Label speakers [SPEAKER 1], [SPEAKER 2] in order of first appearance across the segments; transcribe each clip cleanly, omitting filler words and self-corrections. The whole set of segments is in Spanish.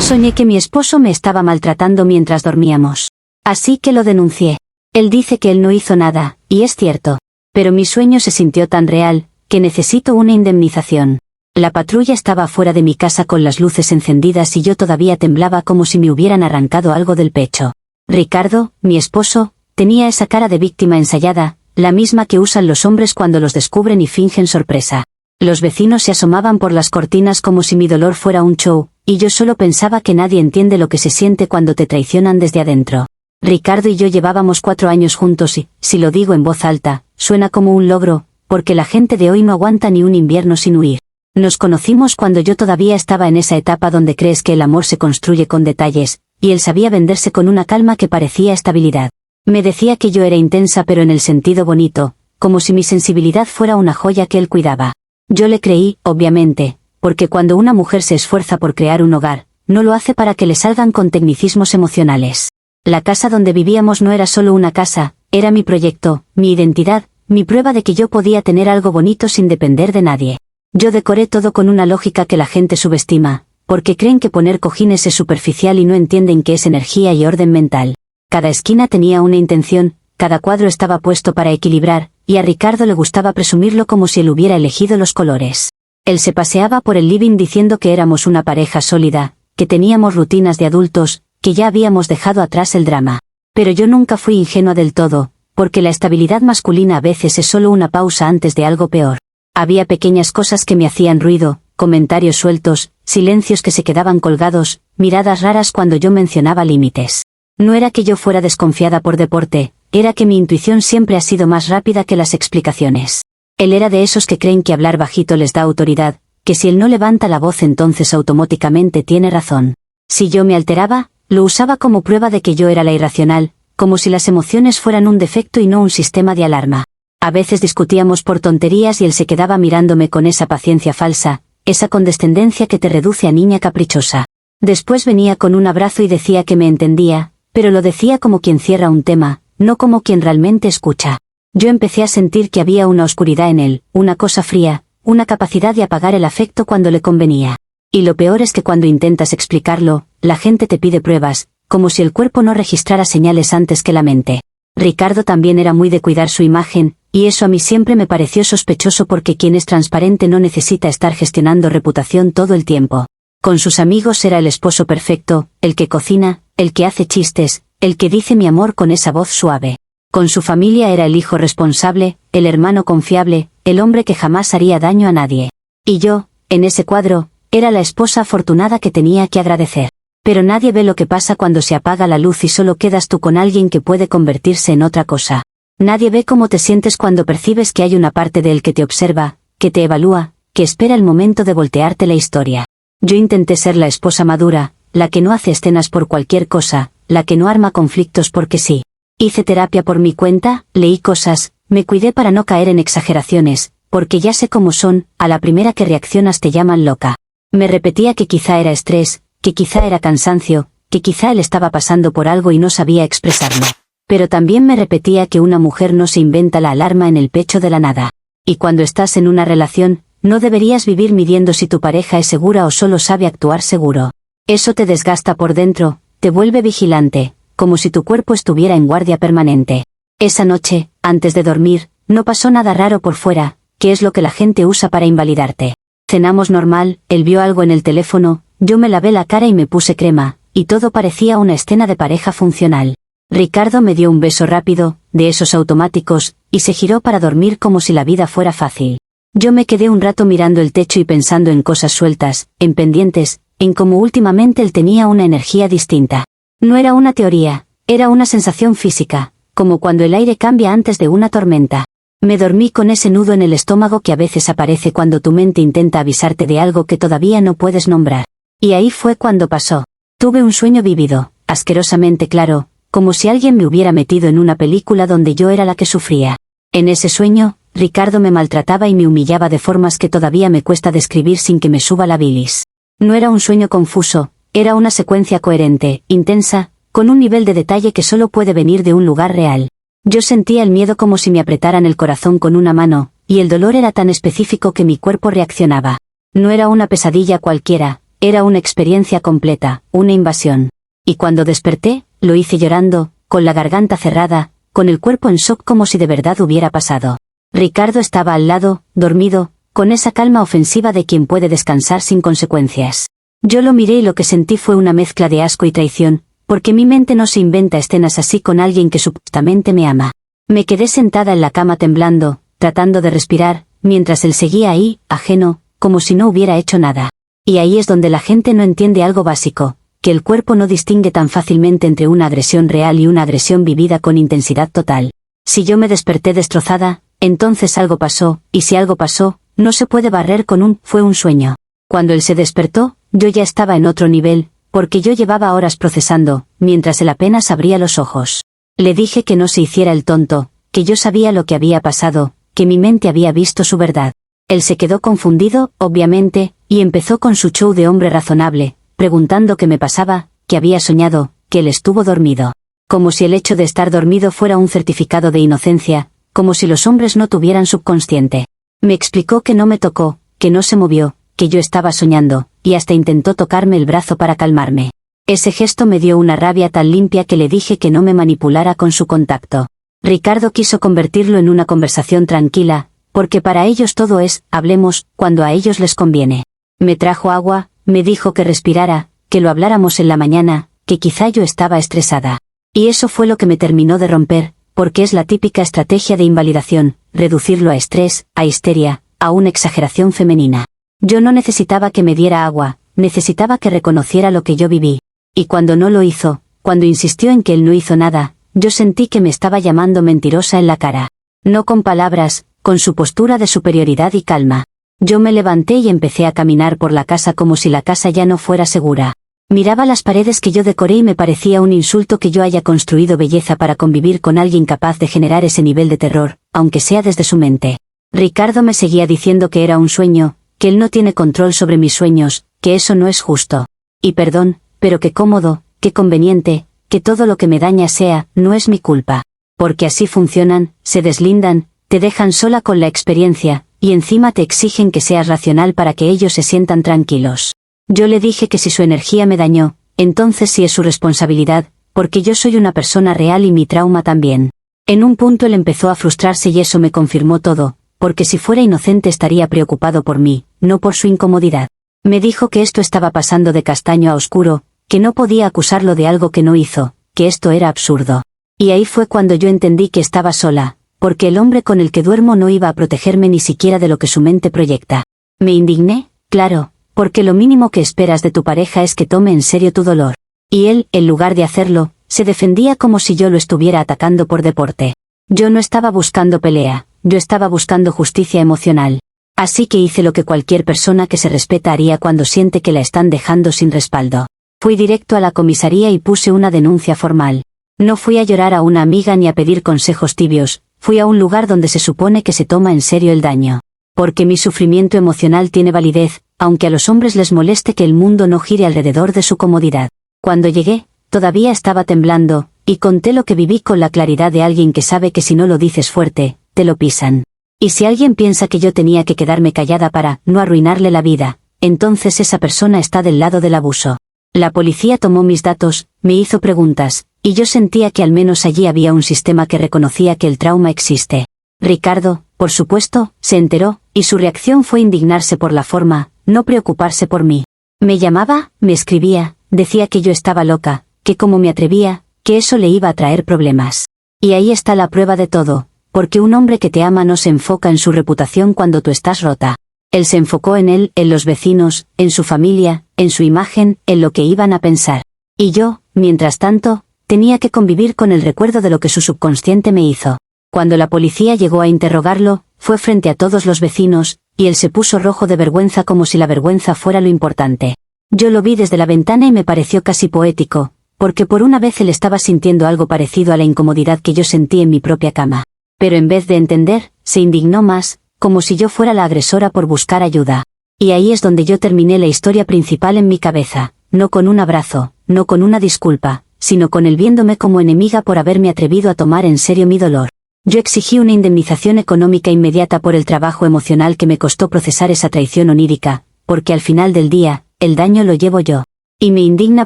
[SPEAKER 1] Soñé que mi esposo me estaba maltratando mientras dormíamos. Así que lo denuncié. Él dice que él no hizo nada, y es cierto. Pero mi sueño se sintió tan real, que necesito una indemnización. La patrulla estaba fuera de mi casa con las luces encendidas y yo todavía temblaba como si me hubieran arrancado algo del pecho. Ricardo, mi esposo, tenía esa cara de víctima ensayada, la misma que usan los hombres cuando los descubren y fingen sorpresa. Los vecinos se asomaban por las cortinas como si mi dolor fuera un show, y yo solo pensaba que nadie entiende lo que se siente cuando te traicionan desde adentro. Ricardo y yo llevábamos 4 años juntos y, si lo digo en voz alta, suena como un logro, porque la gente de hoy no aguanta ni un invierno sin huir. Nos conocimos cuando yo todavía estaba en esa etapa donde crees que el amor se construye con detalles, y él sabía venderse con una calma que parecía estabilidad. Me decía que yo era intensa pero en el sentido bonito, como si mi sensibilidad fuera una joya que él cuidaba. Yo le creí, obviamente, porque cuando una mujer se esfuerza por crear un hogar, no lo hace para que le salgan con tecnicismos emocionales. La casa donde vivíamos no era solo una casa, era mi proyecto, mi identidad, mi prueba de que yo podía tener algo bonito sin depender de nadie. Yo decoré todo con una lógica que la gente subestima, porque creen que poner cojines es superficial y no entienden que es energía y orden mental. Cada esquina tenía una intención, cada cuadro estaba puesto para equilibrar, y a Ricardo le gustaba presumirlo como si él hubiera elegido los colores. Él se paseaba por el living diciendo que éramos una pareja sólida, que teníamos rutinas de adultos, que ya habíamos dejado atrás el drama. Pero yo nunca fui ingenua del todo, porque la estabilidad masculina a veces es solo una pausa antes de algo peor. Había pequeñas cosas que me hacían ruido, comentarios sueltos, silencios que se quedaban colgados, miradas raras cuando yo mencionaba límites. No era que yo fuera desconfiada por deporte, era que mi intuición siempre ha sido más rápida que las explicaciones. Él era de esos que creen que hablar bajito les da autoridad, que si él no levanta la voz entonces automáticamente tiene razón. Si yo me alteraba, lo usaba como prueba de que yo era la irracional, como si las emociones fueran un defecto y no un sistema de alarma. A veces discutíamos por tonterías y él se quedaba mirándome con esa paciencia falsa, esa condescendencia que te reduce a niña caprichosa. Después venía con un abrazo y decía que me entendía, pero lo decía como quien cierra un tema, no como quien realmente escucha. Yo empecé a sentir que había una oscuridad en él, una cosa fría, una capacidad de apagar el afecto cuando le convenía. Y lo peor es que cuando intentas explicarlo, la gente te pide pruebas, como si el cuerpo no registrara señales antes que la mente. Ricardo también era muy de cuidar su imagen, y eso a mí siempre me pareció sospechoso porque quien es transparente no necesita estar gestionando reputación todo el tiempo. Con sus amigos era el esposo perfecto, el que cocina, el que hace chistes, el que dice mi amor con esa voz suave. Con su familia era el hijo responsable, el hermano confiable, el hombre que jamás haría daño a nadie. Y yo, en ese cuadro, era la esposa afortunada que tenía que agradecer. Pero nadie ve lo que pasa cuando se apaga la luz y solo quedas tú con alguien que puede convertirse en otra cosa. Nadie ve cómo te sientes cuando percibes que hay una parte de él que te observa, que te evalúa, que espera el momento de voltearte la historia. Yo intenté ser la esposa madura, la que no hace escenas por cualquier cosa, la que no arma conflictos porque sí. Hice terapia por mi cuenta, leí cosas, me cuidé para no caer en exageraciones, porque ya sé cómo son, a la primera que reaccionas te llaman loca. Me repetía que quizá era estrés, que quizá era cansancio, que quizá él estaba pasando por algo y no sabía expresarlo. Pero también me repetía que una mujer no se inventa la alarma en el pecho de la nada. Y cuando estás en una relación, no deberías vivir midiendo si tu pareja es segura o solo sabe actuar seguro. Eso te desgasta por dentro, te vuelve vigilante, como si tu cuerpo estuviera en guardia permanente. Esa noche, antes de dormir, no pasó nada raro por fuera, que es lo que la gente usa para invalidarte. Cenamos normal, él vio algo en el teléfono, yo me lavé la cara y me puse crema, y todo parecía una escena de pareja funcional. Ricardo me dio un beso rápido, de esos automáticos, y se giró para dormir como si la vida fuera fácil. Yo me quedé un rato mirando el techo y pensando en cosas sueltas, en pendientes, en cómo últimamente él tenía una energía distinta. No era una teoría, era una sensación física, como cuando el aire cambia antes de una tormenta. Me dormí con ese nudo en el estómago que a veces aparece cuando tu mente intenta avisarte de algo que todavía no puedes nombrar. Y ahí fue cuando pasó. Tuve un sueño vívido, asquerosamente claro, como si alguien me hubiera metido en una película donde yo era la que sufría. En ese sueño, Ricardo me maltrataba y me humillaba de formas que todavía me cuesta describir sin que me suba la bilis. No era un sueño confuso, era una secuencia coherente, intensa, con un nivel de detalle que solo puede venir de un lugar real. Yo sentía el miedo como si me apretaran el corazón con una mano, y el dolor era tan específico que mi cuerpo reaccionaba. No era una pesadilla cualquiera, Era una experiencia completa, una invasión. Y cuando desperté, lo hice llorando, con la garganta cerrada, con el cuerpo en shock como si de verdad hubiera pasado. Ricardo estaba al lado, dormido, con esa calma ofensiva de quien puede descansar sin consecuencias. Yo lo miré y lo que sentí fue una mezcla de asco y traición, porque mi mente no se inventa escenas así con alguien que supuestamente me ama. Me quedé sentada en la cama temblando, tratando de respirar, mientras él seguía ahí, ajeno, como si no hubiera hecho nada. Y ahí es donde la gente no entiende algo básico, que el cuerpo no distingue tan fácilmente entre una agresión real y una agresión vivida con intensidad total. Si yo me desperté destrozada, entonces algo pasó, y si algo pasó, no se puede barrer con fue un sueño. Cuando él se despertó, yo ya estaba en otro nivel, porque yo llevaba horas procesando, mientras él apenas abría los ojos. Le dije que no se hiciera el tonto, que yo sabía lo que había pasado, que mi mente había visto su verdad. Él se quedó confundido, obviamente, y empezó con su show de hombre razonable, preguntando qué me pasaba, que había soñado, que él estuvo dormido. Como si el hecho de estar dormido fuera un certificado de inocencia, como si los hombres no tuvieran subconsciente. Me explicó que no me tocó, que no se movió, que yo estaba soñando, y hasta intentó tocarme el brazo para calmarme. Ese gesto me dio una rabia tan limpia que le dije que no me manipulara con su contacto. Ricardo quiso convertirlo en una conversación tranquila, porque para ellos todo es, hablemos, cuando a ellos les conviene. Me trajo agua, me dijo que respirara, que lo habláramos en la mañana, que quizá yo estaba estresada. Y eso fue lo que me terminó de romper, porque es la típica estrategia de invalidación, reducirlo a estrés, a histeria, a una exageración femenina. Yo no necesitaba que me diera agua, necesitaba que reconociera lo que yo viví. Y cuando no lo hizo, cuando insistió en que él no hizo nada, yo sentí que me estaba llamando mentirosa en la cara. No con palabras, con su postura de superioridad y calma. Yo me levanté y empecé a caminar por la casa como si la casa ya no fuera segura. Miraba las paredes que yo decoré y me parecía un insulto que yo haya construido belleza para convivir con alguien capaz de generar ese nivel de terror, aunque sea desde su mente. Ricardo me seguía diciendo que era un sueño, que él no tiene control sobre mis sueños, que eso no es justo. Y perdón, pero qué cómodo, qué conveniente, que todo lo que me daña no es mi culpa. Porque así funcionan, se deslindan, te dejan sola con la experiencia, y encima te exigen que seas racional para que ellos se sientan tranquilos. Yo le dije que si su energía me dañó, entonces sí es su responsabilidad, porque yo soy una persona real y mi trauma también. En un punto él empezó a frustrarse y eso me confirmó todo, porque si fuera inocente estaría preocupado por mí, no por su incomodidad. Me dijo que esto estaba pasando de castaño a oscuro, que no podía acusarlo de algo que no hizo, que esto era absurdo. Y ahí fue cuando yo entendí que estaba sola, porque el hombre con el que duermo no iba a protegerme ni siquiera de lo que su mente proyecta. Me indigné, claro, porque lo mínimo que esperas de tu pareja es que tome en serio tu dolor. Y él, en lugar de hacerlo, se defendía como si yo lo estuviera atacando por deporte. Yo no estaba buscando pelea, yo estaba buscando justicia emocional. Así que hice lo que cualquier persona que se respeta haría cuando siente que la están dejando sin respaldo. Fui directo a la comisaría y puse una denuncia formal. No fui a llorar a una amiga ni a pedir consejos tibios, fui a un lugar donde se supone que se toma en serio el daño. Porque mi sufrimiento emocional tiene validez, aunque a los hombres les moleste que el mundo no gire alrededor de su comodidad. Cuando llegué, todavía estaba temblando, y conté lo que viví con la claridad de alguien que sabe que si no lo dices fuerte, te lo pisan. Y si alguien piensa que yo tenía que quedarme callada para no arruinarle la vida, entonces esa persona está del lado del abuso. La policía tomó mis datos, me hizo preguntas, y yo sentía que al menos allí había un sistema que reconocía que el trauma existe. Ricardo, por supuesto, se enteró, y su reacción fue indignarse por la forma, no preocuparse por mí. Me llamaba, me escribía, decía que yo estaba loca, que como me atrevía, que eso le iba a traer problemas. Y ahí está la prueba de todo, porque un hombre que te ama no se enfoca en su reputación cuando tú estás rota. Él se enfocó en él, en los vecinos, en su familia, en su imagen, en lo que iban a pensar. Y yo, mientras tanto, tenía que convivir con el recuerdo de lo que su subconsciente me hizo. Cuando la policía llegó a interrogarlo, fue frente a todos los vecinos, y él se puso rojo de vergüenza como si la vergüenza fuera lo importante. Yo lo vi desde la ventana y me pareció casi poético, porque por una vez él estaba sintiendo algo parecido a la incomodidad que yo sentí en mi propia cama. Pero en vez de entender, se indignó más, como si yo fuera la agresora por buscar ayuda. Y ahí es donde yo terminé la historia principal en mi cabeza, no con un abrazo, no con una disculpa, sino con él viéndome como enemiga por haberme atrevido a tomar en serio mi dolor. Yo exigí una indemnización económica inmediata por el trabajo emocional que me costó procesar esa traición onírica, porque al final del día, el daño lo llevo yo. Y me indigna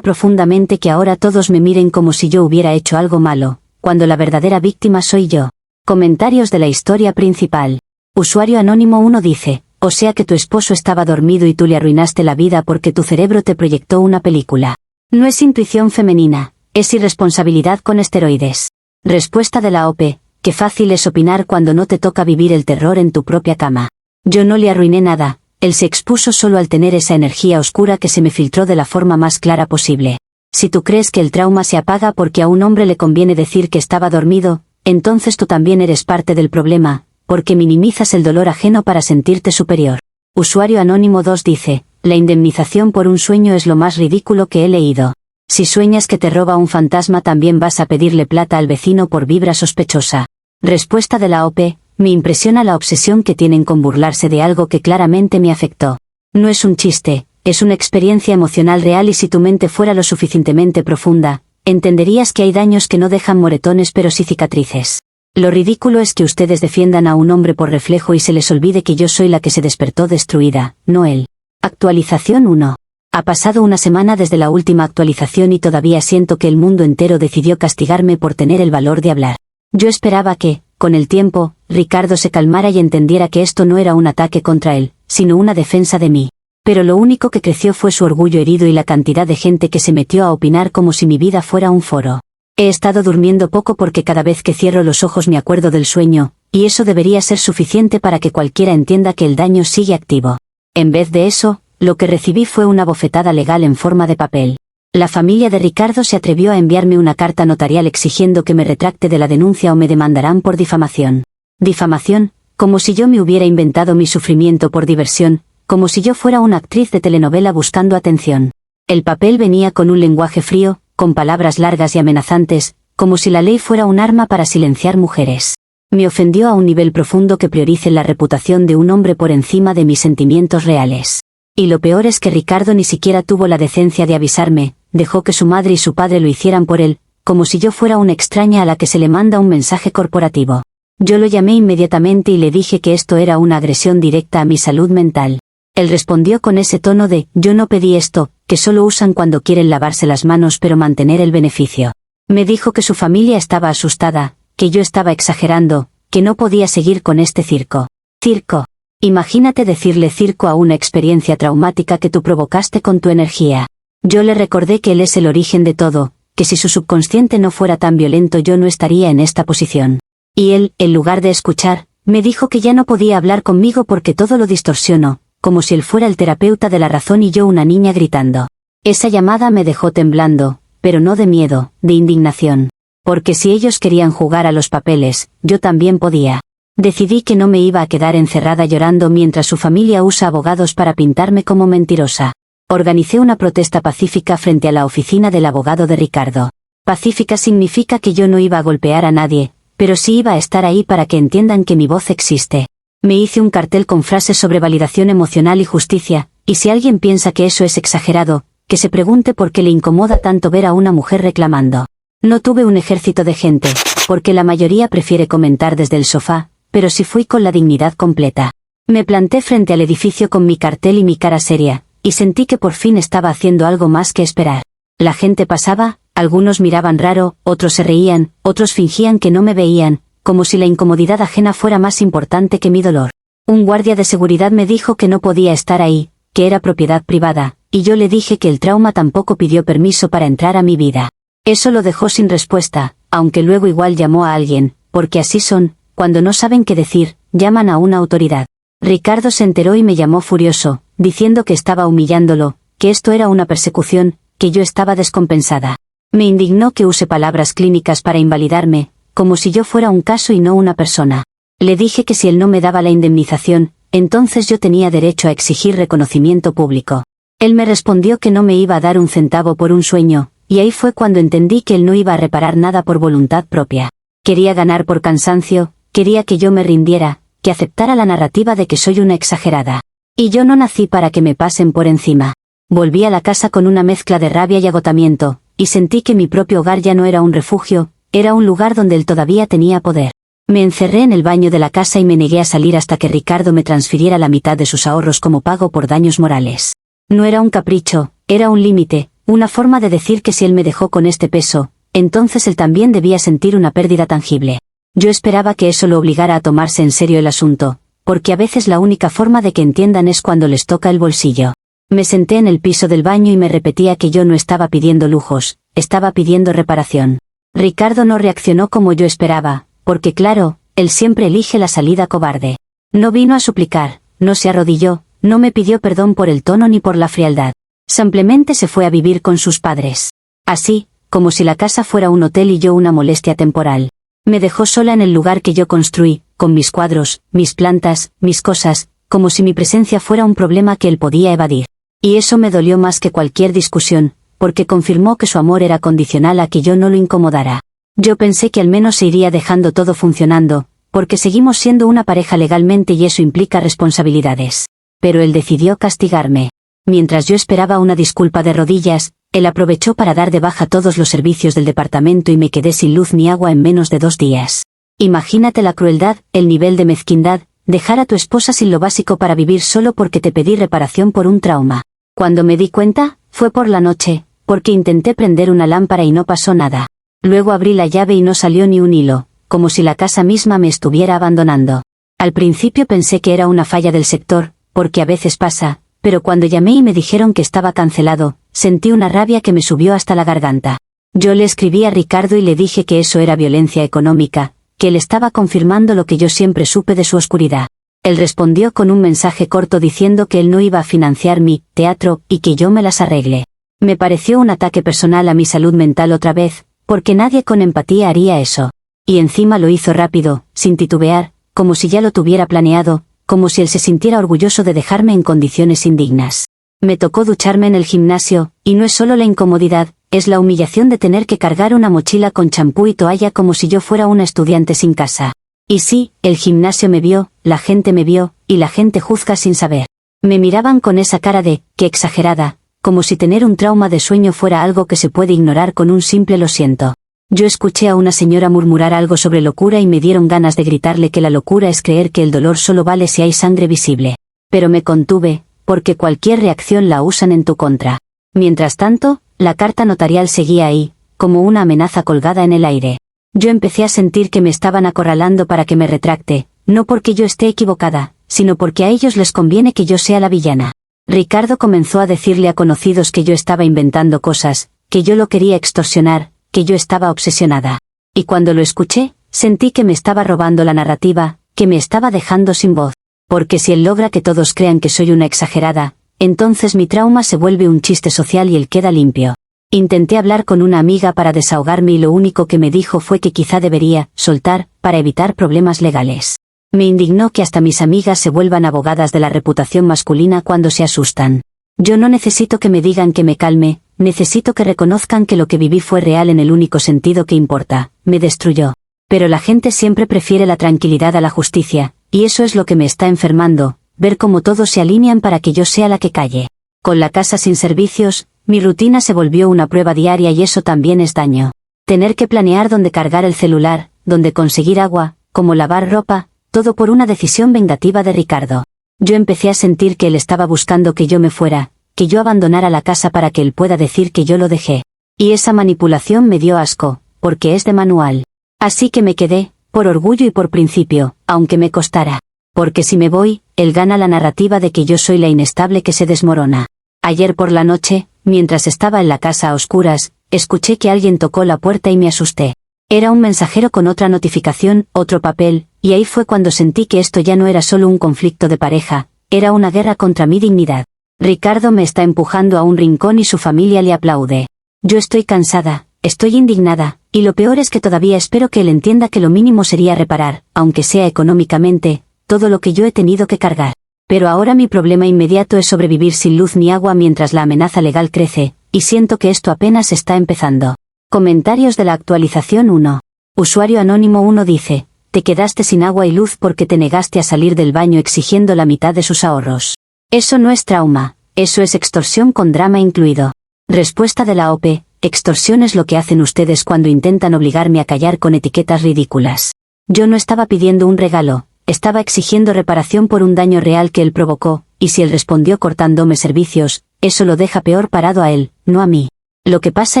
[SPEAKER 1] profundamente que ahora todos me miren como si yo hubiera hecho algo malo, cuando la verdadera víctima soy yo. Comentarios de la historia principal. Usuario anónimo 1 dice, o sea que tu esposo estaba dormido y tú le arruinaste la vida porque tu cerebro te proyectó una película. No es intuición femenina, es irresponsabilidad con esteroides. Respuesta de la OP, qué fácil es opinar cuando no te toca vivir el terror en tu propia cama. Yo no le arruiné nada, él se expuso solo al tener esa energía oscura que se me filtró de la forma más clara posible. Si tú crees que el trauma se apaga porque a un hombre le conviene decir que estaba dormido, entonces tú también eres parte del problema, porque minimizas el dolor ajeno para sentirte superior. Usuario anónimo 2 dice, la indemnización por un sueño es lo más ridículo que he leído. Si sueñas que te roba un fantasma también vas a pedirle plata al vecino por vibra sospechosa. Respuesta de la OP, me impresiona la obsesión que tienen con burlarse de algo que claramente me afectó. No es un chiste, es una experiencia emocional real y si tu mente fuera lo suficientemente profunda, entenderías que hay daños que no dejan moretones pero sí cicatrices. Lo ridículo es que ustedes defiendan a un hombre por reflejo y se les olvide que yo soy la que se despertó destruida, no él. Actualización 1. Ha pasado una semana desde la última actualización y todavía siento que el mundo entero decidió castigarme por tener el valor de hablar. Yo esperaba que, con el tiempo, Ricardo se calmara y entendiera que esto no era un ataque contra él, sino una defensa de mí. Pero lo único que creció fue su orgullo herido y la cantidad de gente que se metió a opinar como si mi vida fuera un foro. He estado durmiendo poco porque cada vez que cierro los ojos me acuerdo del sueño, y eso debería ser suficiente para que cualquiera entienda que el daño sigue activo. En vez de eso, lo que recibí fue una bofetada legal en forma de papel. La familia de Ricardo se atrevió a enviarme una carta notarial exigiendo que me retracte de la denuncia o me demandarán por difamación. Difamación, como si yo me hubiera inventado mi sufrimiento por diversión, como si yo fuera una actriz de telenovela buscando atención. El papel venía con un lenguaje frío, con palabras largas y amenazantes, como si la ley fuera un arma para silenciar mujeres. Me ofendió a un nivel profundo que priorice la reputación de un hombre por encima de mis sentimientos reales. Y lo peor es que Ricardo ni siquiera tuvo la decencia de avisarme, dejó que su madre y su padre lo hicieran por él, como si yo fuera una extraña a la que se le manda un mensaje corporativo. Yo lo llamé inmediatamente y le dije que esto era una agresión directa a mi salud mental. Él respondió con ese tono de, yo no pedí esto, que solo usan cuando quieren lavarse las manos pero mantener el beneficio. Me dijo que su familia estaba asustada, que yo estaba exagerando, que no podía seguir con este circo. Circo. Imagínate decirle circo a una experiencia traumática que tú provocaste con tu energía. Yo le recordé que él es el origen de todo, que si su subconsciente no fuera tan violento yo no estaría en esta posición. Y él, en lugar de escuchar, me dijo que ya no podía hablar conmigo porque todo lo distorsionó, como si él fuera el terapeuta de la razón y yo una niña gritando. Esa llamada me dejó temblando, pero no de miedo, de indignación. Porque si ellos querían jugar a los papeles, yo también podía. Decidí que no me iba a quedar encerrada llorando mientras su familia usa abogados para pintarme como mentirosa. Organicé una protesta pacífica frente a la oficina del abogado de Ricardo. Pacífica significa que yo no iba a golpear a nadie, pero sí iba a estar ahí para que entiendan que mi voz existe. Me hice un cartel con frases sobre validación emocional y justicia, y si alguien piensa que eso es exagerado, que se pregunte por qué le incomoda tanto ver a una mujer reclamando. No tuve un ejército de gente, porque la mayoría prefiere comentar desde el sofá, pero sí fui con la dignidad completa. Me planté frente al edificio con mi cartel y mi cara seria, y sentí que por fin estaba haciendo algo más que esperar. La gente pasaba, algunos miraban raro, otros se reían, otros fingían que no me veían, como si la incomodidad ajena fuera más importante que mi dolor. Un guardia de seguridad me dijo que no podía estar ahí, que era propiedad privada, y yo le dije que el trauma tampoco pidió permiso para entrar a mi vida. Eso lo dejó sin respuesta, aunque luego igual llamó a alguien, porque así son. Cuando no saben qué decir, llaman a una autoridad. Ricardo se enteró y me llamó furioso, diciendo que estaba humillándolo, que esto era una persecución, que yo estaba descompensada. Me indignó que use palabras clínicas para invalidarme, como si yo fuera un caso y no una persona. Le dije que si él no me daba la indemnización, entonces yo tenía derecho a exigir reconocimiento público. Él me respondió que no me iba a dar un centavo por un sueño, y ahí fue cuando entendí que él no iba a reparar nada por voluntad propia. Quería ganar por cansancio. Quería que yo me rindiera, que aceptara la narrativa de que soy una exagerada. Y yo no nací para que me pasen por encima. Volví a la casa con una mezcla de rabia y agotamiento, y sentí que mi propio hogar ya no era un refugio, era un lugar donde él todavía tenía poder. Me encerré en el baño de la casa y me negué a salir hasta que Ricardo me transfiriera la mitad de sus ahorros como pago por daños morales. No era un capricho, era un límite, una forma de decir que si él me dejó con este peso, entonces él también debía sentir una pérdida tangible. Yo esperaba que eso lo obligara a tomarse en serio el asunto, porque a veces la única forma de que entiendan es cuando les toca el bolsillo. Me senté en el piso del baño y me repetía que yo no estaba pidiendo lujos, estaba pidiendo reparación. Ricardo no reaccionó como yo esperaba, porque claro, él siempre elige la salida cobarde. No vino a suplicar, no se arrodilló, no me pidió perdón por el tono ni por la frialdad. Simplemente se fue a vivir con sus padres. Así, como si la casa fuera un hotel y yo una molestia temporal. Me dejó sola en el lugar que yo construí, con mis cuadros, mis plantas, mis cosas, como si mi presencia fuera un problema que él podía evadir. Y eso me dolió más que cualquier discusión, porque confirmó que su amor era condicional a que yo no lo incomodara. Yo pensé que al menos se iría dejando todo funcionando, porque seguimos siendo una pareja legalmente y eso implica responsabilidades. Pero él decidió castigarme. Mientras yo esperaba una disculpa de rodillas, él aprovechó para dar de baja todos los servicios del departamento y me quedé sin luz ni agua en menos de 2 días. Imagínate la crueldad, el nivel de mezquindad, dejar a tu esposa sin lo básico para vivir solo porque te pedí reparación por un trauma. Cuando me di cuenta, fue por la noche, porque intenté prender una lámpara y no pasó nada. Luego abrí la llave y no salió ni un hilo, como si la casa misma me estuviera abandonando. Al principio pensé que era una falla del sector, porque a veces pasa, pero cuando llamé y me dijeron que estaba cancelado, sentí una rabia que me subió hasta la garganta. Yo le escribí a Ricardo y le dije que eso era violencia económica, que él estaba confirmando lo que yo siempre supe de su oscuridad. Él respondió con un mensaje corto diciendo que él no iba a financiar mi teatro y que yo me las arregle. Me pareció un ataque personal a mi salud mental otra vez, porque nadie con empatía haría eso. Y encima lo hizo rápido, sin titubear, como si ya lo tuviera planeado, como si él se sintiera orgulloso de dejarme en condiciones indignas. Me tocó ducharme en el gimnasio, y no es solo la incomodidad, es la humillación de tener que cargar una mochila con champú y toalla como si yo fuera una estudiante sin casa. Y sí, el gimnasio me vio, la gente me vio, y la gente juzga sin saber. Me miraban con esa cara de, qué exagerada, como si tener un trauma de sueño fuera algo que se puede ignorar con un simple lo siento. Yo escuché a una señora murmurar algo sobre locura y me dieron ganas de gritarle que la locura es creer que el dolor solo vale si hay sangre visible. Pero me contuve, porque cualquier reacción la usan en tu contra. Mientras tanto, la carta notarial seguía ahí, como una amenaza colgada en el aire. Yo empecé a sentir que me estaban acorralando para que me retracte, no porque yo esté equivocada, sino porque a ellos les conviene que yo sea la villana. Ricardo comenzó a decirle a conocidos que yo estaba inventando cosas, que yo lo quería extorsionar, que yo estaba obsesionada. Y cuando lo escuché, sentí que me estaba robando la narrativa, que me estaba dejando sin voz. Porque si él logra que todos crean que soy una exagerada, entonces mi trauma se vuelve un chiste social y él queda limpio. Intenté hablar con una amiga para desahogarme y lo único que me dijo fue que quizá debería soltar, para evitar problemas legales. Me indignó que hasta mis amigas se vuelvan abogadas de la reputación masculina cuando se asustan. Yo no necesito que me digan que me calme, necesito que reconozcan que lo que viví fue real en el único sentido que importa, me destruyó. Pero la gente siempre prefiere la tranquilidad a la justicia, y eso es lo que me está enfermando, ver cómo todos se alinean para que yo sea la que calle. Con la casa sin servicios, mi rutina se volvió una prueba diaria y eso también es daño. Tener que planear dónde cargar el celular, dónde conseguir agua, cómo lavar ropa, todo por una decisión vengativa de Ricardo. Yo empecé a sentir que él estaba buscando que yo me fuera, que yo abandonara la casa para que él pueda decir que yo lo dejé. Y esa manipulación me dio asco, porque es de manual. Así que me quedé, por orgullo y por principio, aunque me costara. Porque si me voy, él gana la narrativa de que yo soy la inestable que se desmorona. Ayer por la noche, mientras estaba en la casa a oscuras, escuché que alguien tocó la puerta y me asusté. Era un mensajero con otra notificación, otro papel, y ahí fue cuando sentí que esto ya no era solo un conflicto de pareja, era una guerra contra mi dignidad. Ricardo me está empujando a un rincón y su familia le aplaude. Yo estoy cansada, estoy indignada, y lo peor es que todavía espero que él entienda que lo mínimo sería reparar, aunque sea económicamente, todo lo que yo he tenido que cargar. Pero ahora mi problema inmediato es sobrevivir sin luz ni agua mientras la amenaza legal crece, y siento que esto apenas está empezando. Comentarios de la actualización 1. Usuario anónimo 1 dice, te quedaste sin agua y luz porque te negaste a salir del baño exigiendo la mitad de sus ahorros. Eso no es trauma, eso es extorsión con drama incluido. Respuesta de la OP, extorsión es lo que hacen ustedes cuando intentan obligarme a callar con etiquetas ridículas. Yo no estaba pidiendo un regalo, estaba exigiendo reparación por un daño real que él provocó, y si él respondió cortándome servicios, eso lo deja peor parado a él, no a mí. Lo que pasa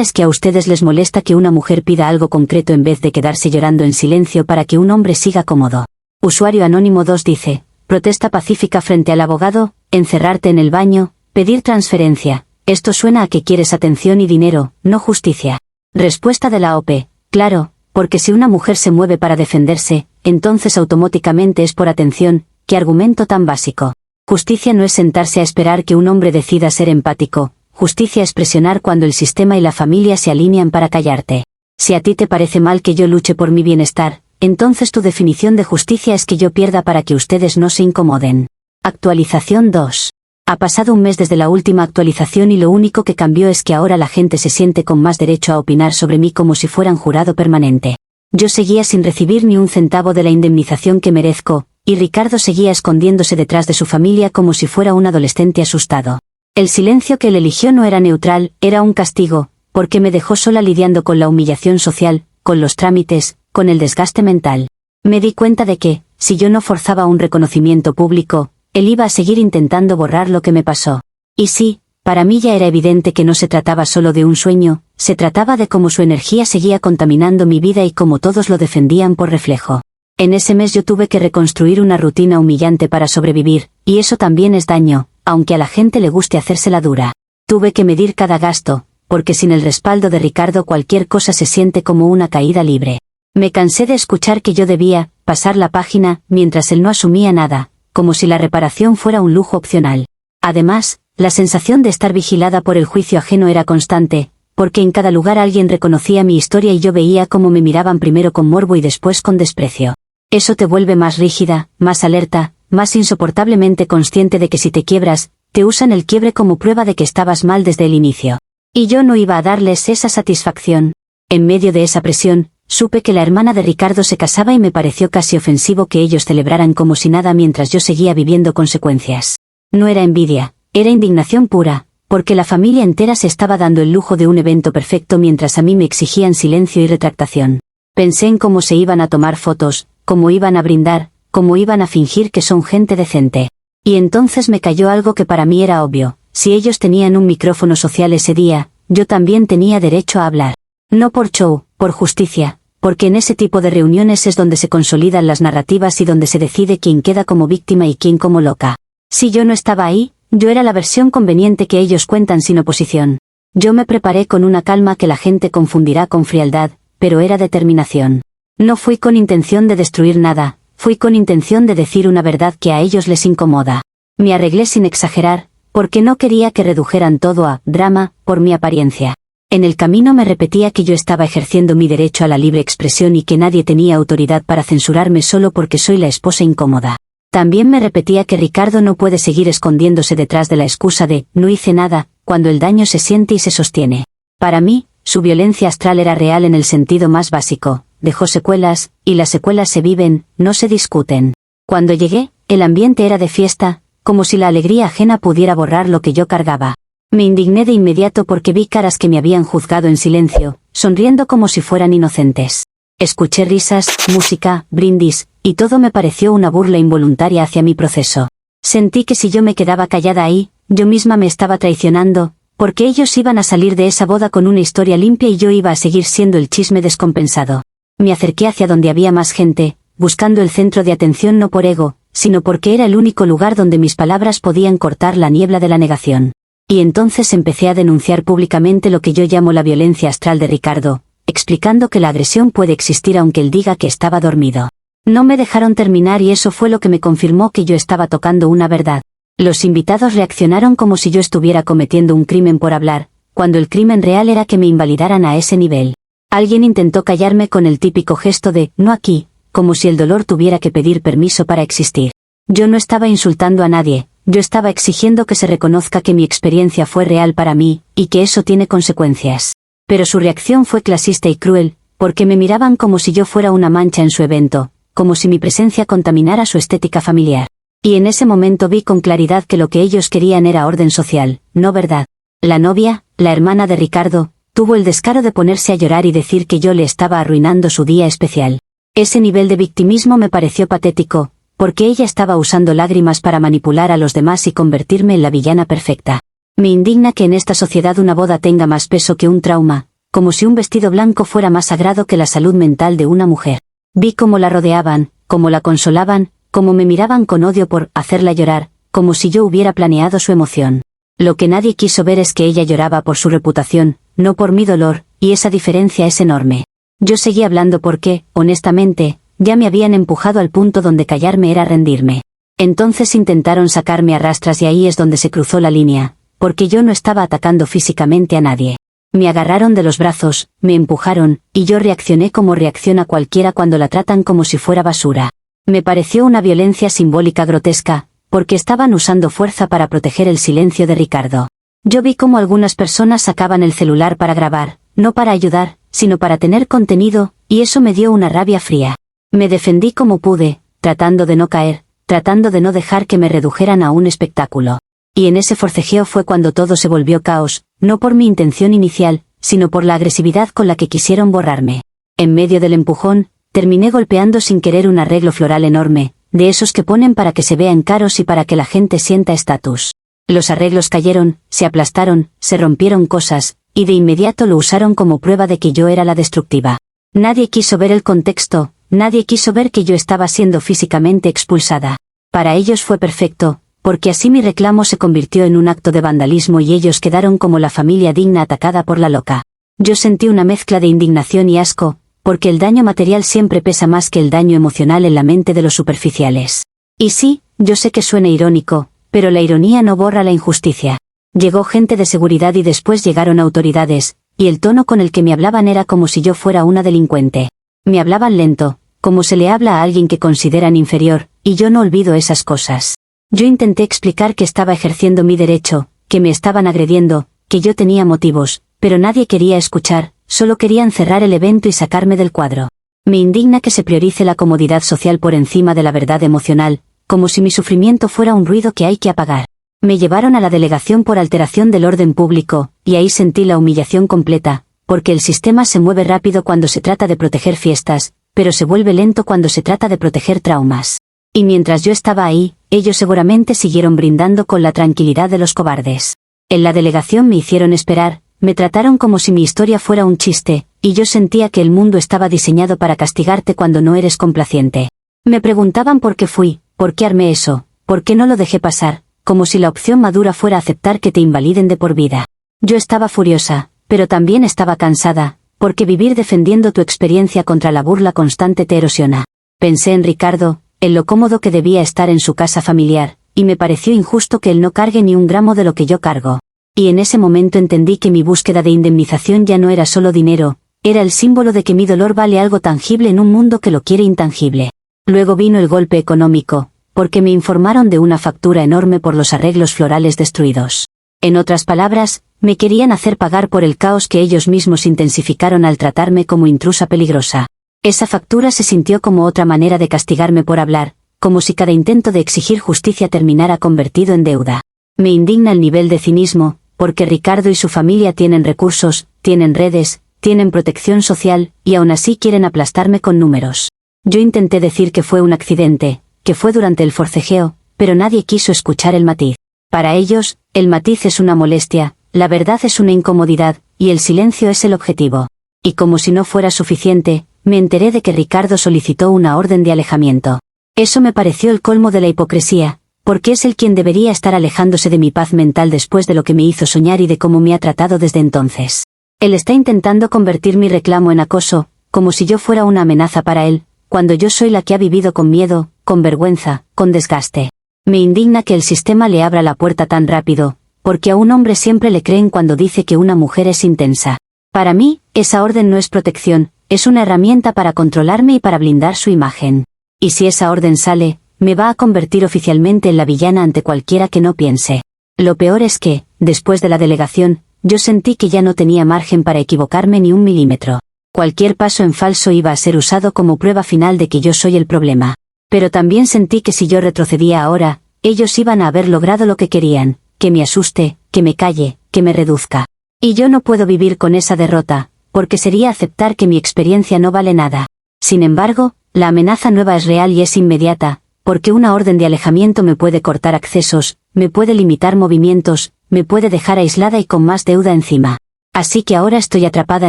[SPEAKER 1] es que a ustedes les molesta que una mujer pida algo concreto en vez de quedarse llorando en silencio para que un hombre siga cómodo. Usuario Anónimo 2 dice, protesta pacífica frente al abogado, encerrarte en el baño, pedir transferencia. Esto suena a que quieres atención y dinero, no justicia. Respuesta de la OP, claro, porque si una mujer se mueve para defenderse, entonces automáticamente es por atención. ¿Qué argumento tan básico? Justicia no es sentarse a esperar que un hombre decida ser empático, justicia es presionar cuando el sistema y la familia se alinean para callarte. Si a ti te parece mal que yo luche por mi bienestar, entonces tu definición de justicia es que yo pierda para que ustedes no se incomoden. Actualización 2. Ha pasado un mes desde la última actualización y lo único que cambió es que ahora la gente se siente con más derecho a opinar sobre mí como si fueran jurado permanente. Yo seguía sin recibir ni un centavo de la indemnización que merezco, y Ricardo seguía escondiéndose detrás de su familia como si fuera un adolescente asustado. El silencio que él eligió no era neutral, era un castigo, porque me dejó sola lidiando con la humillación social, con los trámites, con el desgaste mental. Me di cuenta de que, si yo no forzaba un reconocimiento público, él iba a seguir intentando borrar lo que me pasó. Y sí, para mí ya era evidente que no se trataba solo de un sueño, se trataba de cómo su energía seguía contaminando mi vida y cómo todos lo defendían por reflejo. En ese mes yo tuve que reconstruir una rutina humillante para sobrevivir, y eso también es daño, aunque a la gente le guste hacérsela dura. Tuve que medir cada gasto, porque sin el respaldo de Ricardo cualquier cosa se siente como una caída libre. Me cansé de escuchar que yo debía pasar la página, mientras él no asumía nada, como si la reparación fuera un lujo opcional. Además, la sensación de estar vigilada por el juicio ajeno era constante, porque en cada lugar alguien reconocía mi historia y yo veía cómo me miraban primero con morbo y después con desprecio. Eso te vuelve más rígida, más alerta, más insoportablemente consciente de que si te quiebras, te usan el quiebre como prueba de que estabas mal desde el inicio. Y yo no iba a darles esa satisfacción. En medio de esa presión, supe que la hermana de Ricardo se casaba y me pareció casi ofensivo que ellos celebraran como si nada mientras yo seguía viviendo consecuencias. No era envidia, era indignación pura, porque la familia entera se estaba dando el lujo de un evento perfecto mientras a mí me exigían silencio y retractación. Pensé en cómo se iban a tomar fotos, cómo iban a brindar, cómo iban a fingir que son gente decente. Y entonces me cayó algo que para mí era obvio, si ellos tenían un micrófono social ese día, yo también tenía derecho a hablar. No por show, por justicia, porque en ese tipo de reuniones es donde se consolidan las narrativas y donde se decide quién queda como víctima y quién como loca. Si yo no estaba ahí, yo era la versión conveniente que ellos cuentan sin oposición. Yo me preparé con una calma que la gente confundirá con frialdad, pero era determinación. No fui con intención de destruir nada, fui con intención de decir una verdad que a ellos les incomoda. Me arreglé sin exagerar, porque no quería que redujeran todo a drama, por mi apariencia. En el camino me repetía que yo estaba ejerciendo mi derecho a la libre expresión y que nadie tenía autoridad para censurarme solo porque soy la esposa incómoda. También me repetía que Ricardo no puede seguir escondiéndose detrás de la excusa de «no hice nada», cuando el daño se siente y se sostiene. Para mí, su violencia astral era real en el sentido más básico, dejó secuelas, y las secuelas se viven, no se discuten. Cuando llegué, el ambiente era de fiesta, como si la alegría ajena pudiera borrar lo que yo cargaba. Me indigné de inmediato porque vi caras que me habían juzgado en silencio, sonriendo como si fueran inocentes. Escuché risas, música, brindis, y todo me pareció una burla involuntaria hacia mi proceso. Sentí que si yo me quedaba callada ahí, yo misma me estaba traicionando, porque ellos iban a salir de esa boda con una historia limpia y yo iba a seguir siendo el chisme descompensado. Me acerqué hacia donde había más gente, buscando el centro de atención no por ego, sino porque era el único lugar donde mis palabras podían cortar la niebla de la negación. Y entonces empecé a denunciar públicamente lo que yo llamo la violencia astral de Ricardo, explicando que la agresión puede existir aunque él diga que estaba dormido. No me dejaron terminar y eso fue lo que me confirmó que yo estaba tocando una verdad. Los invitados reaccionaron como si yo estuviera cometiendo un crimen por hablar, cuando el crimen real era que me invalidaran a ese nivel. Alguien intentó callarme con el típico gesto de «no aquí», como si el dolor tuviera que pedir permiso para existir. Yo no estaba insultando a nadie, yo estaba exigiendo que se reconozca que mi experiencia fue real para mí, y que eso tiene consecuencias. Pero su reacción fue clasista y cruel, porque me miraban como si yo fuera una mancha en su evento, como si mi presencia contaminara su estética familiar. Y en ese momento vi con claridad que lo que ellos querían era orden social, no verdad. La novia, la hermana de Ricardo, tuvo el descaro de ponerse a llorar y decir que yo le estaba arruinando su día especial. Ese nivel de victimismo me pareció patético, porque ella estaba usando lágrimas para manipular a los demás y convertirme en la villana perfecta. Me indigna que en esta sociedad una boda tenga más peso que un trauma, como si un vestido blanco fuera más sagrado que la salud mental de una mujer. Vi cómo la rodeaban, cómo la consolaban, cómo me miraban con odio por hacerla llorar, como si yo hubiera planeado su emoción. Lo que nadie quiso ver es que ella lloraba por su reputación, no por mi dolor, y esa diferencia es enorme. Yo seguí hablando porque, honestamente, ya me habían empujado al punto donde callarme era rendirme. Entonces intentaron sacarme a rastras y ahí es donde se cruzó la línea, porque yo no estaba atacando físicamente a nadie. Me agarraron de los brazos, me empujaron, y yo reaccioné como reacciona cualquiera cuando la tratan como si fuera basura. Me pareció una violencia simbólica grotesca, porque estaban usando fuerza para proteger el silencio de Ricardo. Yo vi cómo algunas personas sacaban el celular para grabar, no para ayudar, sino para tener contenido, y eso me dio una rabia fría. Me defendí como pude, tratando de no caer, tratando de no dejar que me redujeran a un espectáculo. Y en ese forcejeo fue cuando todo se volvió caos, no por mi intención inicial, sino por la agresividad con la que quisieron borrarme. En medio del empujón, terminé golpeando sin querer un arreglo floral enorme, de esos que ponen para que se vean caros y para que la gente sienta estatus. Los arreglos cayeron, se aplastaron, se rompieron cosas, y de inmediato lo usaron como prueba de que yo era la destructiva. Nadie quiso ver el contexto, nadie quiso ver que yo estaba siendo físicamente expulsada. Para ellos fue perfecto, porque así mi reclamo se convirtió en un acto de vandalismo y ellos quedaron como la familia digna atacada por la loca. Yo sentí una mezcla de indignación y asco, porque el daño material siempre pesa más que el daño emocional en la mente de los superficiales. Y sí, yo sé que suena irónico, pero la ironía no borra la injusticia. Llegó gente de seguridad y después llegaron autoridades, y el tono con el que me hablaban era como si yo fuera una delincuente. Me hablaban lento, como se le habla a alguien que consideran inferior, y yo no olvido esas cosas. Yo intenté explicar que estaba ejerciendo mi derecho, que me estaban agrediendo, que yo tenía motivos, pero nadie quería escuchar, solo querían cerrar el evento y sacarme del cuadro. Me indigna que se priorice la comodidad social por encima de la verdad emocional, como si mi sufrimiento fuera un ruido que hay que apagar. Me llevaron a la delegación por alteración del orden público, y ahí sentí la humillación completa, porque el sistema se mueve rápido cuando se trata de proteger fiestas, pero se vuelve lento cuando se trata de proteger traumas. Y mientras yo estaba ahí, ellos seguramente siguieron brindando con la tranquilidad de los cobardes. En la delegación me hicieron esperar, me trataron como si mi historia fuera un chiste, y yo sentía que el mundo estaba diseñado para castigarte cuando no eres complaciente. Me preguntaban por qué fui, por qué armé eso, por qué no lo dejé pasar, como si la opción madura fuera aceptar que te invaliden de por vida. Yo estaba furiosa, pero también estaba cansada, porque vivir defendiendo tu experiencia contra la burla constante te erosiona. Pensé en Ricardo, en lo cómodo que debía estar en su casa familiar, y me pareció injusto que él no cargue ni un gramo de lo que yo cargo. Y en ese momento entendí que mi búsqueda de indemnización ya no era solo dinero, era el símbolo de que mi dolor vale algo tangible en un mundo que lo quiere intangible. Luego vino el golpe económico, porque me informaron de una factura enorme por los arreglos florales destruidos. En otras palabras, me querían hacer pagar por el caos que ellos mismos intensificaron al tratarme como intrusa peligrosa. Esa factura se sintió como otra manera de castigarme por hablar, como si cada intento de exigir justicia terminara convertido en deuda. Me indigna el nivel de cinismo, porque Ricardo y su familia tienen recursos, tienen redes, tienen protección social, y aún así quieren aplastarme con números. Yo intenté decir que fue un accidente, que fue durante el forcejeo, pero nadie quiso escuchar el matiz. Para ellos, el matiz es una molestia, la verdad es una incomodidad, y el silencio es el objetivo. Y como si no fuera suficiente, me enteré de que Ricardo solicitó una orden de alejamiento. Eso me pareció el colmo de la hipocresía, porque es él quien debería estar alejándose de mi paz mental después de lo que me hizo soñar y de cómo me ha tratado desde entonces. Él está intentando convertir mi reclamo en acoso, como si yo fuera una amenaza para él, cuando yo soy la que ha vivido con miedo, con vergüenza, con desgaste. Me indigna que el sistema le abra la puerta tan rápido, porque a un hombre siempre le creen cuando dice que una mujer es intensa. Para mí, esa orden no es protección, es una herramienta para controlarme y para blindar su imagen. Y si esa orden sale, me va a convertir oficialmente en la villana ante cualquiera que no piense. Lo peor es que, después de la delegación, yo sentí que ya no tenía margen para equivocarme ni un milímetro. Cualquier paso en falso iba a ser usado como prueba final de que yo soy el problema. Pero también sentí que si yo retrocedía ahora, ellos iban a haber logrado lo que querían, que me asuste, que me calle, que me reduzca. Y yo no puedo vivir con esa derrota, porque sería aceptar que mi experiencia no vale nada. Sin embargo, la amenaza nueva es real y es inmediata, porque una orden de alejamiento me puede cortar accesos, me puede limitar movimientos, me puede dejar aislada y con más deuda encima. Así que ahora estoy atrapada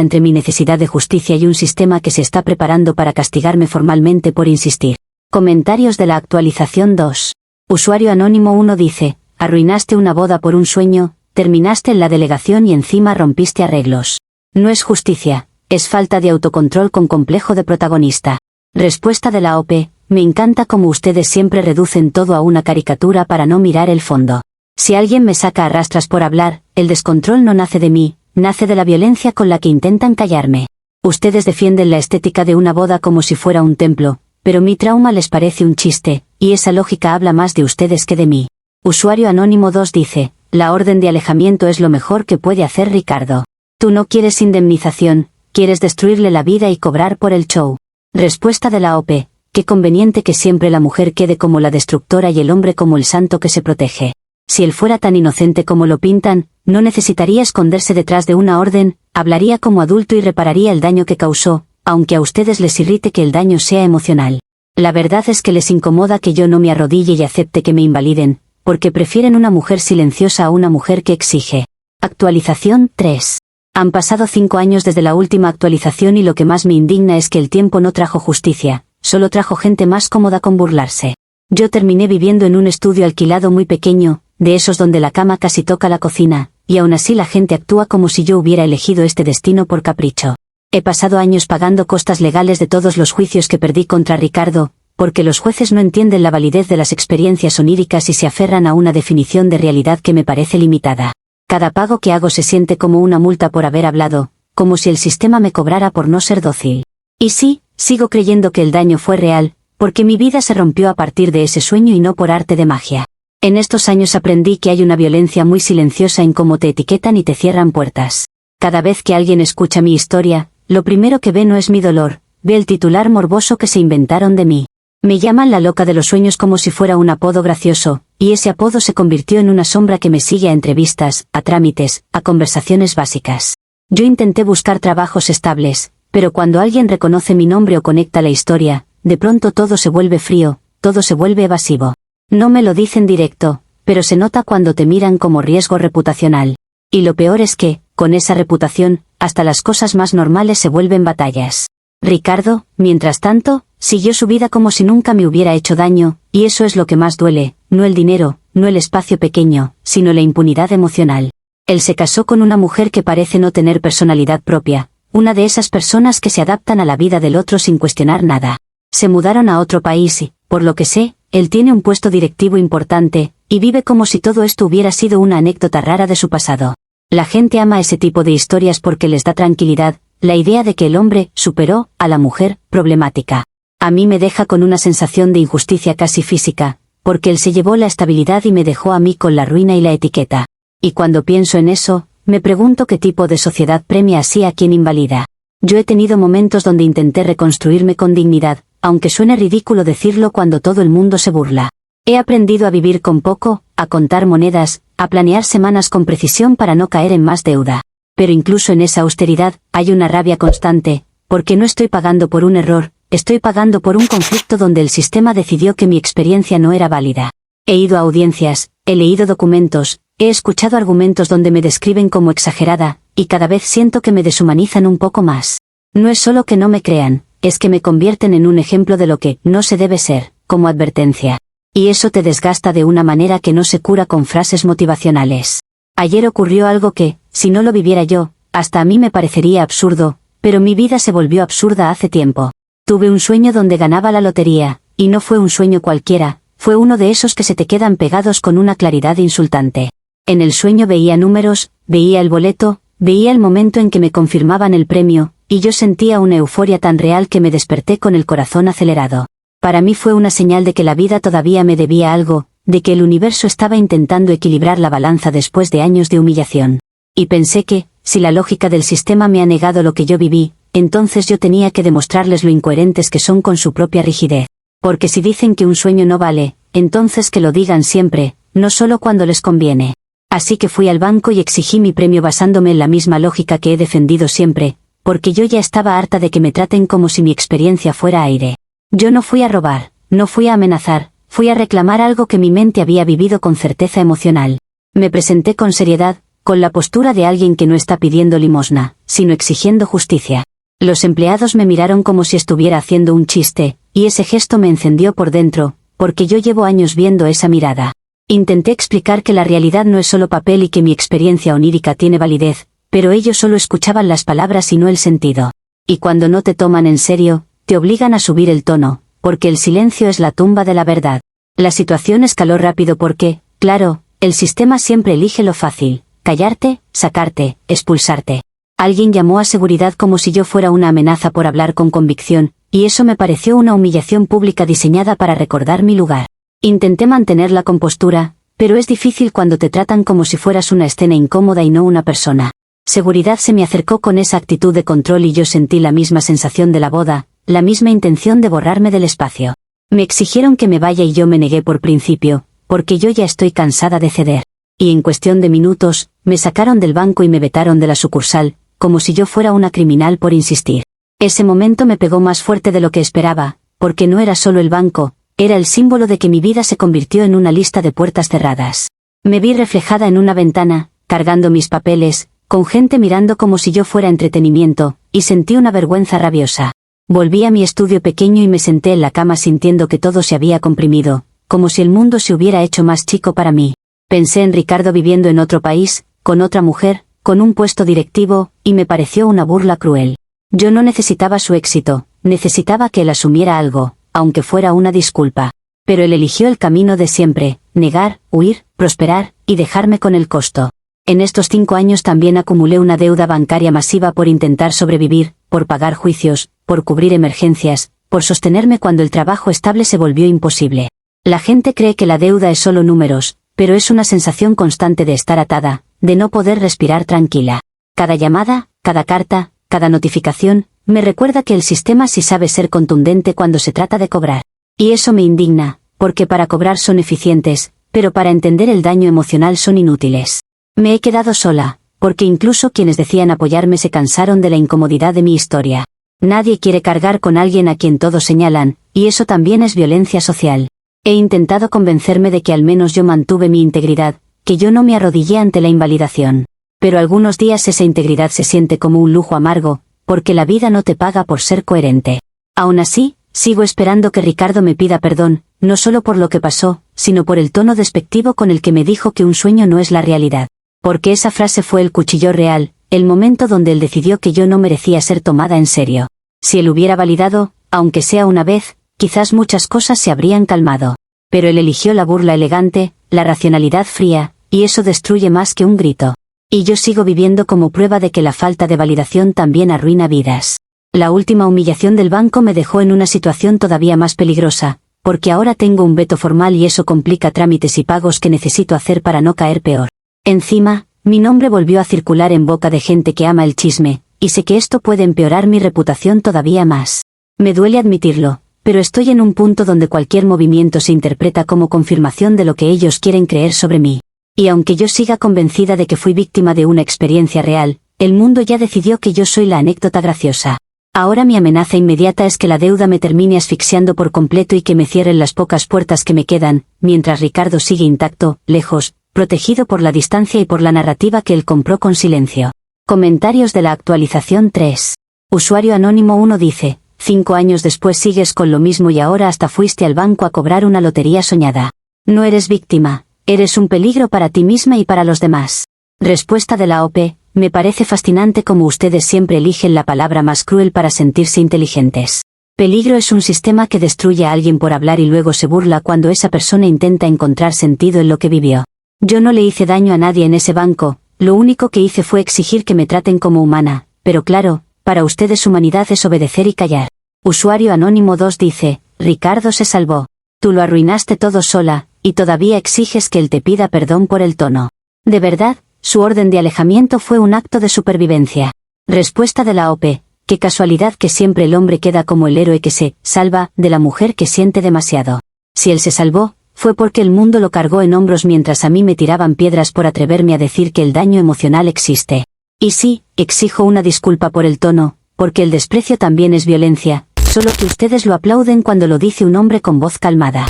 [SPEAKER 1] entre mi necesidad de justicia y un sistema que se está preparando para castigarme formalmente por insistir. Comentarios de la actualización 2. Usuario anónimo 1 dice, arruinaste una boda por un sueño, terminaste en la delegación y encima rompiste arreglos. No es justicia, es falta de autocontrol con complejo de protagonista. Respuesta de la OP, me encanta cómo ustedes siempre reducen todo a una caricatura para no mirar el fondo. Si alguien me saca a rastras por hablar, el descontrol no nace de mí, nace de la violencia con la que intentan callarme. Ustedes defienden la estética de una boda como si fuera un templo, pero mi trauma les parece un chiste, y esa lógica habla más de ustedes que de mí. Usuario anónimo 2 dice, la orden de alejamiento es lo mejor que puede hacer Ricardo. Tú no quieres indemnización, quieres destruirle la vida y cobrar por el show. Respuesta de la OP, qué conveniente que siempre la mujer quede como la destructora y el hombre como el santo que se protege. Si él fuera tan inocente como lo pintan, no necesitaría esconderse detrás de una orden, hablaría como adulto y repararía el daño que causó, aunque a ustedes les irrite que el daño sea emocional. La verdad es que les incomoda que yo no me arrodille y acepte que me invaliden, porque prefieren una mujer silenciosa a una mujer que exige. Actualización 3. Han pasado 5 años desde la última actualización y lo que más me indigna es que el tiempo no trajo justicia, solo trajo gente más cómoda con burlarse. Yo terminé viviendo en un estudio alquilado muy pequeño, de esos donde la cama casi toca la cocina, y aún así la gente actúa como si yo hubiera elegido este destino por capricho. He pasado años pagando costas legales de todos los juicios que perdí contra Ricardo, porque los jueces no entienden la validez de las experiencias oníricas y se aferran a una definición de realidad que me parece limitada. Cada pago que hago se siente como una multa por haber hablado, como si el sistema me cobrara por no ser dócil. Y sí, sigo creyendo que el daño fue real, porque mi vida se rompió a partir de ese sueño y no por arte de magia. En estos años aprendí que hay una violencia muy silenciosa en cómo te etiquetan y te cierran puertas. Cada vez que alguien escucha mi historia, lo primero que ve no es mi dolor, ve el titular morboso que se inventaron de mí. Me llaman la loca de los sueños como si fuera un apodo gracioso, y ese apodo se convirtió en una sombra que me sigue a entrevistas, a trámites, a conversaciones básicas. Yo intenté buscar trabajos estables, pero cuando alguien reconoce mi nombre o conecta la historia, de pronto todo se vuelve frío, todo se vuelve evasivo. No me lo dicen directo, pero se nota cuando te miran como riesgo reputacional. Y lo peor es que, con esa reputación, hasta las cosas más normales se vuelven batallas. Ricardo, mientras tanto, siguió su vida como si nunca me hubiera hecho daño, y eso es lo que más duele, no el dinero, no el espacio pequeño, sino la impunidad emocional. Él se casó con una mujer que parece no tener personalidad propia, una de esas personas que se adaptan a la vida del otro sin cuestionar nada. Se mudaron a otro país y, por lo que sé, él tiene un puesto directivo importante, y vive como si todo esto hubiera sido una anécdota rara de su pasado. La gente ama ese tipo de historias porque les da tranquilidad, la idea de que el hombre superó a la mujer problemática. A mí me deja con una sensación de injusticia casi física, porque él se llevó la estabilidad y me dejó a mí con la ruina y la etiqueta. Y cuando pienso en eso, me pregunto qué tipo de sociedad premia así a quien invalida. Yo he tenido momentos donde intenté reconstruirme con dignidad, aunque suene ridículo decirlo cuando todo el mundo se burla. He aprendido a vivir con poco, a contar monedas, a planear semanas con precisión para no caer en más deuda. Pero incluso en esa austeridad, hay una rabia constante, porque no estoy pagando por un error, estoy pagando por un conflicto donde el sistema decidió que mi experiencia no era válida. He ido a audiencias, he leído documentos, he escuchado argumentos donde me describen como exagerada, y cada vez siento que me deshumanizan un poco más. No es solo que no me crean, es que me convierten en un ejemplo de lo que no se debe ser, como advertencia. Y eso te desgasta de una manera que no se cura con frases motivacionales. Ayer ocurrió algo que, si no lo viviera yo, hasta a mí me parecería absurdo, pero mi vida se volvió absurda hace tiempo. Tuve un sueño donde ganaba la lotería, y no fue un sueño cualquiera, fue uno de esos que se te quedan pegados con una claridad insultante. En el sueño veía números, veía el boleto, veía el momento en que me confirmaban el premio, y yo sentía una euforia tan real que me desperté con el corazón acelerado. Para mí fue una señal de que la vida todavía me debía algo, de que el universo estaba intentando equilibrar la balanza después de años de humillación. Y pensé que, si la lógica del sistema me ha negado lo que yo viví, entonces yo tenía que demostrarles lo incoherentes que son con su propia rigidez. Porque si dicen que un sueño no vale, entonces que lo digan siempre, no solo cuando les conviene. Así que fui al banco y exigí mi premio basándome en la misma lógica que he defendido siempre, porque yo ya estaba harta de que me traten como si mi experiencia fuera aire. Yo no fui a robar, no fui a amenazar, fui a reclamar algo que mi mente había vivido con certeza emocional. Me presenté con seriedad, con la postura de alguien que no está pidiendo limosna, sino exigiendo justicia. Los empleados me miraron como si estuviera haciendo un chiste, y ese gesto me encendió por dentro, porque yo llevo años viendo esa mirada. Intenté explicar que la realidad no es solo papel y que mi experiencia onírica tiene validez, pero ellos solo escuchaban las palabras y no el sentido. Y cuando no te toman en serio, te obligan a subir el tono, porque el silencio es la tumba de la verdad. La situación escaló rápido porque, claro, el sistema siempre elige lo fácil: callarte, sacarte, expulsarte. Alguien llamó a seguridad como si yo fuera una amenaza por hablar con convicción, y eso me pareció una humillación pública diseñada para recordar mi lugar. Intenté mantener la compostura, pero es difícil cuando te tratan como si fueras una escena incómoda y no una persona. Seguridad se me acercó con esa actitud de control y yo sentí la misma sensación de la boda, la misma intención de borrarme del espacio. Me exigieron que me vaya y yo me negué por principio, porque yo ya estoy cansada de ceder. Y en cuestión de minutos, me sacaron del banco y me vetaron de la sucursal, como si yo fuera una criminal por insistir. Ese momento me pegó más fuerte de lo que esperaba, porque no era solo el banco, era el símbolo de que mi vida se convirtió en una lista de puertas cerradas. Me vi reflejada en una ventana, cargando mis papeles, con gente mirando como si yo fuera entretenimiento, y sentí una vergüenza rabiosa. Volví a mi estudio pequeño y me senté en la cama sintiendo que todo se había comprimido, como si el mundo se hubiera hecho más chico para mí. Pensé en Ricardo viviendo en otro país, con otra mujer, con un puesto directivo, y me pareció una burla cruel. Yo no necesitaba su éxito, necesitaba que él asumiera algo, aunque fuera una disculpa. Pero él eligió el camino de siempre: negar, huir, prosperar, y dejarme con el costo. En estos 5 años también acumulé una deuda bancaria masiva por intentar sobrevivir, por pagar juicios, por cubrir emergencias, por sostenerme cuando el trabajo estable se volvió imposible. La gente cree que la deuda es solo números, pero es una sensación constante de estar atada, de no poder respirar tranquila. Cada llamada, cada carta, cada notificación, me recuerda que el sistema sí sabe ser contundente cuando se trata de cobrar. Y eso me indigna, porque para cobrar son eficientes, pero para entender el daño emocional son inútiles. Me he quedado sola, porque incluso quienes decían apoyarme se cansaron de la incomodidad de mi historia. Nadie quiere cargar con alguien a quien todos señalan, y eso también es violencia social. He intentado convencerme de que al menos yo mantuve mi integridad, que yo no me arrodillé ante la invalidación. Pero algunos días esa integridad se siente como un lujo amargo, porque la vida no te paga por ser coherente. Aún así, sigo esperando que Ricardo me pida perdón, no solo por lo que pasó, sino por el tono despectivo con el que me dijo que un sueño no es la realidad. Porque esa frase fue el cuchillo real, el momento donde él decidió que yo no merecía ser tomada en serio. Si él hubiera validado, aunque sea una vez, quizás muchas cosas se habrían calmado. Pero él eligió la burla elegante, la racionalidad fría, y eso destruye más que un grito. Y yo sigo viviendo como prueba de que la falta de validación también arruina vidas. La última humillación del banco me dejó en una situación todavía más peligrosa, porque ahora tengo un veto formal y eso complica trámites y pagos que necesito hacer para no caer peor. Encima, mi nombre volvió a circular en boca de gente que ama el chisme, y sé que esto puede empeorar mi reputación todavía más. Me duele admitirlo, pero estoy en un punto donde cualquier movimiento se interpreta como confirmación de lo que ellos quieren creer sobre mí. Y aunque yo siga convencida de que fui víctima de una experiencia real, el mundo ya decidió que yo soy la anécdota graciosa. Ahora mi amenaza inmediata es que la deuda me termine asfixiando por completo y que me cierren las pocas puertas que me quedan, mientras Ricardo sigue intacto, lejos, protegido por la distancia y por la narrativa que él compró con silencio. Comentarios de la actualización 3. Usuario anónimo 1 dice: 5 años después sigues con lo mismo y ahora hasta fuiste al banco a cobrar una lotería soñada. No eres víctima, eres un peligro para ti misma y para los demás. Respuesta de la OP: me parece fascinante cómo ustedes siempre eligen la palabra más cruel para sentirse inteligentes. Peligro es un sistema que destruye a alguien por hablar y luego se burla cuando esa persona intenta encontrar sentido en lo que vivió. Yo no le hice daño a nadie en ese banco, lo único que hice fue exigir que me traten como humana, pero claro, para ustedes humanidad es obedecer y callar. Usuario anónimo 2 dice: Ricardo se salvó. Tú lo arruinaste todo sola, y todavía exiges que él te pida perdón por el tono. De verdad, su orden de alejamiento fue un acto de supervivencia. Respuesta de la OP: qué casualidad que siempre el hombre queda como el héroe que se salva de la mujer que siente demasiado. Si él se salvó, fue porque el mundo lo cargó en hombros mientras a mí me tiraban piedras por atreverme a decir que el daño emocional existe. Y sí, exijo una disculpa por el tono, porque el desprecio también es violencia, solo que ustedes lo aplauden cuando lo dice un hombre con voz calmada.